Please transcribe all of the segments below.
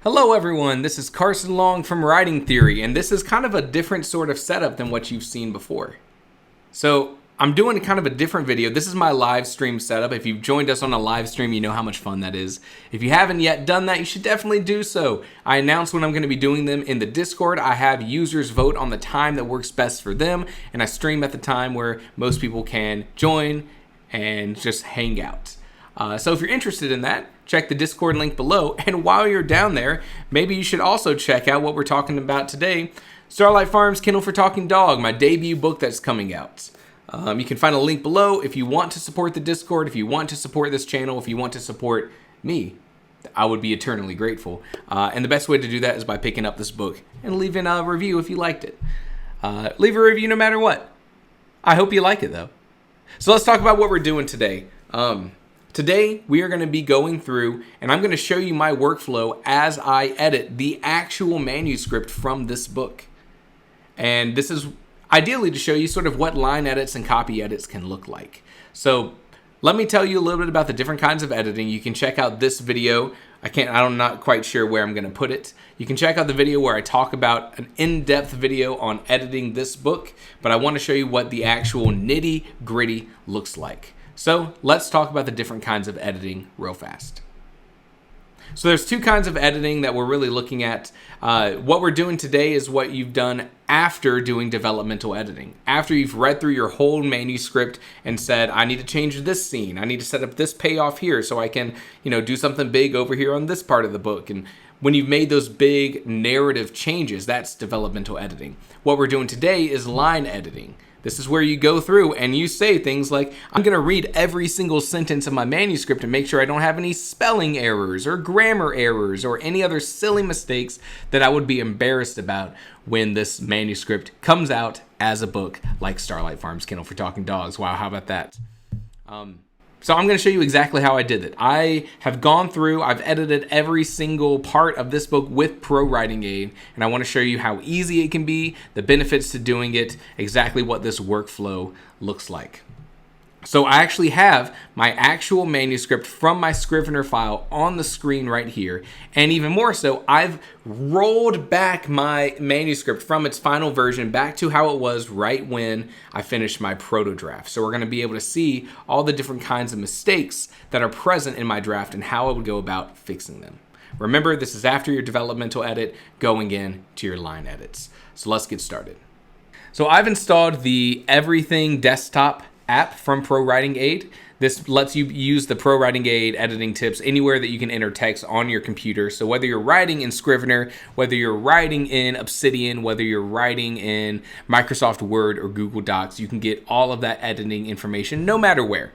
Hello everyone, this is Carson Long from Writing Theory, and this is kind of a different sort of setup than what you've seen before. So I'm doing kind of a different video. This is my live stream setup. If you've joined us on a live stream, you know how much fun that is. If you haven't yet done that, you should definitely do so. I announce when I'm going to be doing them in the Discord. I have users vote on the time that works best for them, and I stream at the time where most people can join and just hang out. So if you're interested in that, check the Discord link below. And while you're down there, maybe you should also check out what we're talking about today. Starlight Farm's Kennel for Talking Dog, my debut book that's coming out. You can find a link below if you want to support the Discord, if you want to support this channel, if you want to support me. I would be eternally grateful. And the best way to do that is by picking up this book and leaving a review if you liked it. Leave a review no matter what. I hope you like it though. So let's talk about what we're doing today. Today, we are going to be going through, and I'm going to show you my workflow as I edit the actual manuscript from this book. And this is ideally to show you sort of what line edits and copy edits can look like. So let me tell you a little bit about the different kinds of editing. You can check out this video. I'm not quite sure where I'm going to put it. You can check out the video where I talk about an in-depth video on editing this book, but I want to show you what the actual nitty-gritty looks like. So let's talk about the different kinds of editing real fast. So there's two kinds of editing that we're really looking at. What we're doing today is what you've done after doing developmental editing. After you've read through your whole manuscript and said, I need to change this scene. I need to set up this payoff here so I can, do something big over here on this part of the book. And when you've made those big narrative changes, that's developmental editing. What we're doing today is line editing. This is where you go through and you say things like, I'm going to read every single sentence of my manuscript and make sure I don't have any spelling errors or grammar errors or any other silly mistakes that I would be embarrassed about when this manuscript comes out as a book like Starlight Farm's Kennel for Talking Dogs. Wow, how about that? So I'm going to show you exactly how I did it. I have gone through, I've edited every single part of this book with ProWritingAid, and I want to show you how easy it can be, the benefits to doing it, exactly what this workflow looks like. So I actually have my actual manuscript from my Scrivener file on the screen right here. And even more so, I've rolled back my manuscript from its final version back to how it was right when I finished my proto draft. So we're going to be able to see all the different kinds of mistakes that are present in my draft and how I would go about fixing them. Remember, this is after your developmental edit going in to your line edits. So let's get started. So I've installed the Everything desktop app from ProWritingAid. This lets you use the ProWritingAid editing tips anywhere that you can enter text on your computer. So whether you're writing in Scrivener, whether you're writing in Obsidian, whether you're writing in Microsoft Word or Google Docs, you can get all of that editing information no matter where.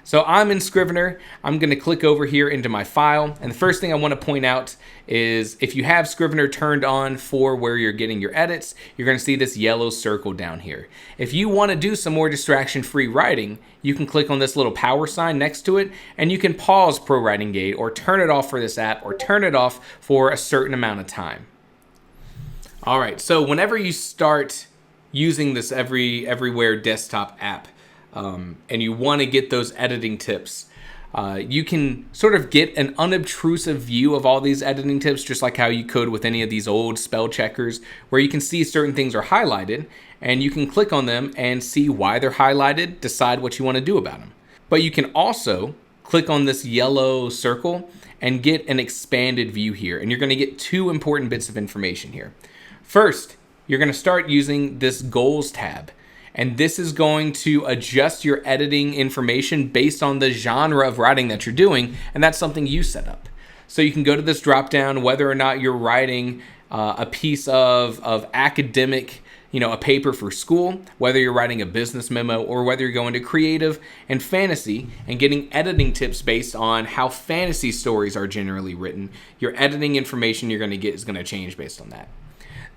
So I'm in Scrivener. I'm going to click over here into my file. And the first thing I want to point out is if you have Scrivener turned on for where you're getting your edits, you're going to see this yellow circle down here. If you want to do some more distraction-free writing, you can click on this little power sign next to it, and you can pause ProWritingAid or turn it off for this app or turn it off for a certain amount of time. All right, so whenever you start using this everywhere desktop app, and you want to get those editing tips, you can sort of get an unobtrusive view of all these editing tips, just like how you could with any of these old spell checkers, where you can see certain things are highlighted, and you can click on them and see why they're highlighted, decide what you want to do about them. But you can also click on this yellow circle and get an expanded view here, and you're going to get two important bits of information here. First, you're going to start using this Goals tab. And this is going to adjust your editing information based on the genre of writing that you're doing, and that's something you set up. So you can go to this drop down, whether or not you're writing a piece of academic, a paper for school, whether you're writing a business memo, or whether you're going to creative and fantasy and getting editing tips based on how fantasy stories are generally written. Your editing information you're going to get is going to change based on that.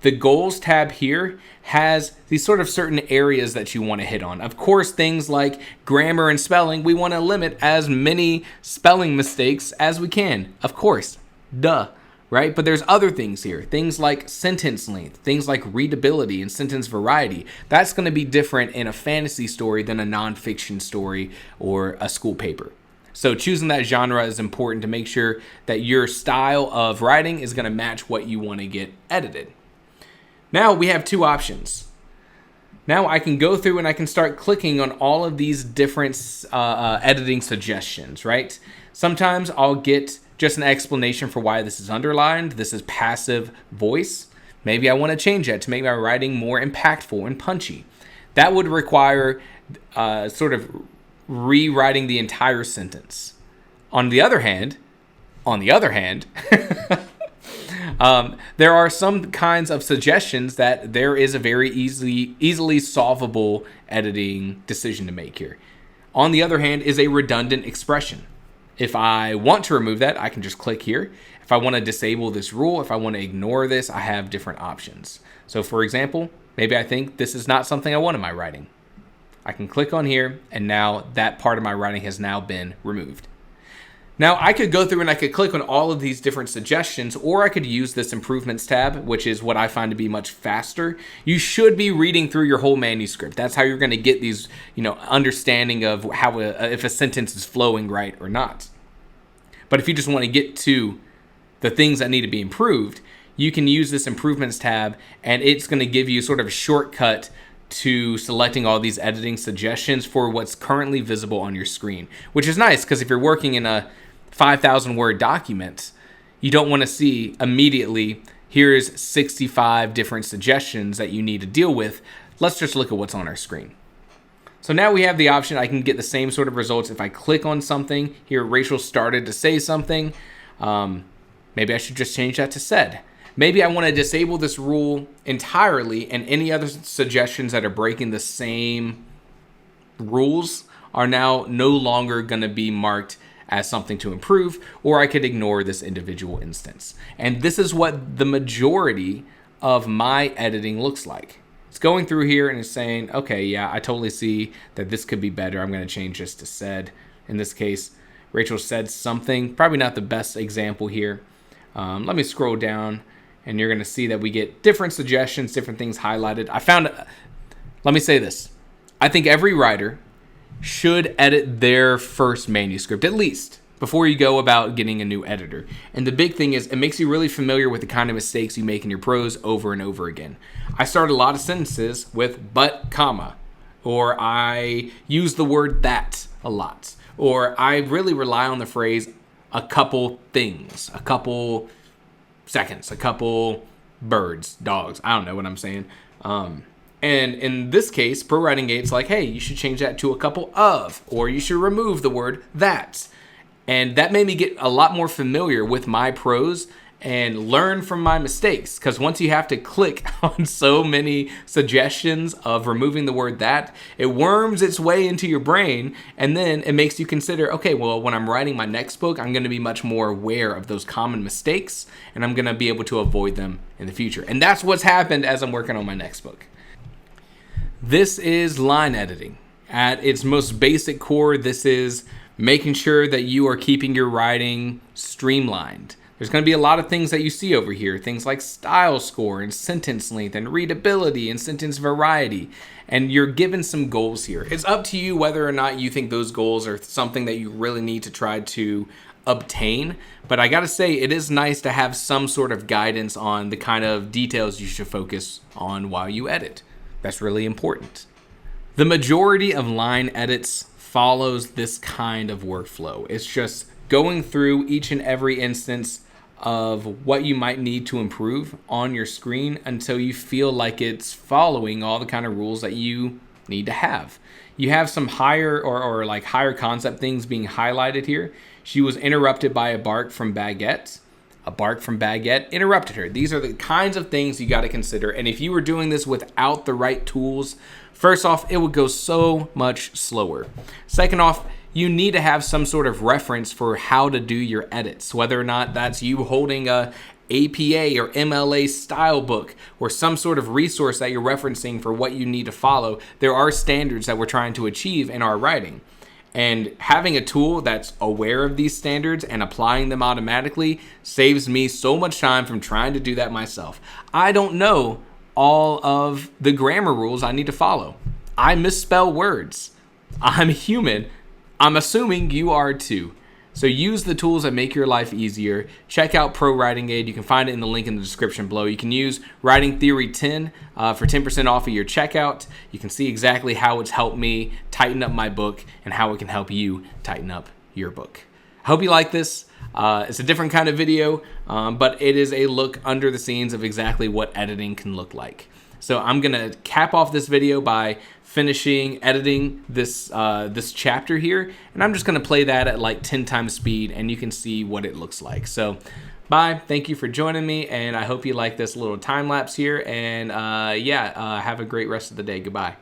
The Goals tab here has these sort of certain areas that you want to hit on. Of course, things like grammar and spelling, we want to limit as many spelling mistakes as we can. Of course, duh, right? But there's other things here. Things like sentence length, things like readability and sentence variety. That's going to be different in a fantasy story than a nonfiction story or a school paper. So choosing that genre is important to make sure that your style of writing is going to match what you want to get edited. Now we have two options. Now I can go through and I can start clicking on all of these different editing suggestions, right? Sometimes I'll get just an explanation for why this is underlined. This is passive voice. Maybe I want to change that to make my writing more impactful and punchy. That would require sort of rewriting the entire sentence. On the other hand, there are some kinds of suggestions that there is a very easily solvable editing decision to make here. On the other hand is a redundant expression. If I want to remove that, I can just click here. If I want to disable this rule, if I want to ignore this, I have different options. So for example, maybe I think this is not something I want in my writing. I can click on here, and now that part of my writing has now been removed. Now I could go through and I could click on all of these different suggestions, or I could use this improvements tab, which is what I find to be much faster. You should be reading through your whole manuscript. That's how you're going to get these, understanding of how if a sentence is flowing right or not. But if you just want to get to the things that need to be improved, you can use this improvements tab, and it's going to give you sort of a shortcut to selecting all these editing suggestions for what's currently visible on your screen, which is nice because if you're working in a 5,000 word document, you don't want to see immediately, here's 65 different suggestions that you need to deal with. Let's just look at what's on our screen. So now we have the option. I can get the same sort of results if I click on something. Here, Rachel started to say something. Maybe I should just change that to said. Maybe I want to disable this rule entirely, and any other suggestions that are breaking the same rules are now no longer going to be marked as something to improve, or I could ignore this individual instance. And this is what the majority of my editing looks like. It's going through here and it's saying, okay, yeah, I totally see that this could be better. I'm going to change this to said. In this case, Rachel said something, probably not the best example here. Let me scroll down. And you're going to see that we get different suggestions, different things highlighted. Let me say this. I think every writer should edit their first manuscript, at least, before you go about getting a new editor. And the big thing is it makes you really familiar with the kind of mistakes you make in your prose over and over again. I start a lot of sentences with but, comma, or I use the word that a lot, or I really rely on the phrase a couple things, a couple seconds, a couple birds, dogs. I don't know what I'm saying. And in this case, ProWritingAid's like, hey, you should change that to a couple of, or you should remove the word that. And that made me get a lot more familiar with my prose and learn from my mistakes. Because once you have to click on so many suggestions of removing the word that, it worms its way into your brain. And then it makes you consider, okay, well, when I'm writing my next book, I'm going to be much more aware of those common mistakes, and I'm going to be able to avoid them in the future. And that's what's happened as I'm working on my next book. This is line editing. At its most basic core, this is making sure that you are keeping your writing streamlined. There's going to be a lot of things that you see over here, things like style score and sentence length and readability and sentence variety. And you're given some goals here. It's up to you whether or not you think those goals are something that you really need to try to obtain. But I got to say, it is nice to have some sort of guidance on the kind of details you should focus on while you edit. That's really important. The majority of line edits follows this kind of workflow. It's just going through each and every instance of what you might need to improve on your screen until you feel like it's following all the kind of rules that you need to have. You have some higher or like higher concept things being highlighted here. She was interrupted by a bark from Baguette. A bark from Baguette interrupted her. These are the kinds of things you got to consider. And if you were doing this without the right tools, first off, it would go so much slower. Second off, you need to have some sort of reference for how to do your edits, whether or not that's you holding a APA or MLA style book or some sort of resource that you're referencing for what you need to follow. There are standards that we're trying to achieve in our writing. And having a tool that's aware of these standards and applying them automatically saves me so much time from trying to do that myself. I don't know all of the grammar rules I need to follow. I misspell words. I'm human. I'm assuming you are too. So use the tools that make your life easier. Check out ProWritingAid. You can find it in the link in the description below. You can use Writing Theory 10 for 10% off of your checkout. You can see exactly how it's helped me tighten up my book and how it can help you tighten up your book. I hope you like this. It's a different kind of video, but it is a look under the scenes of exactly what editing can look like. So I'm gonna cap off this video by finishing editing this this chapter here, and I'm just gonna play that at like 10 times speed, and you can see what it looks like. So bye, thank you for joining me, and I hope you like this little time lapse here, and have a great rest of the day. Goodbye.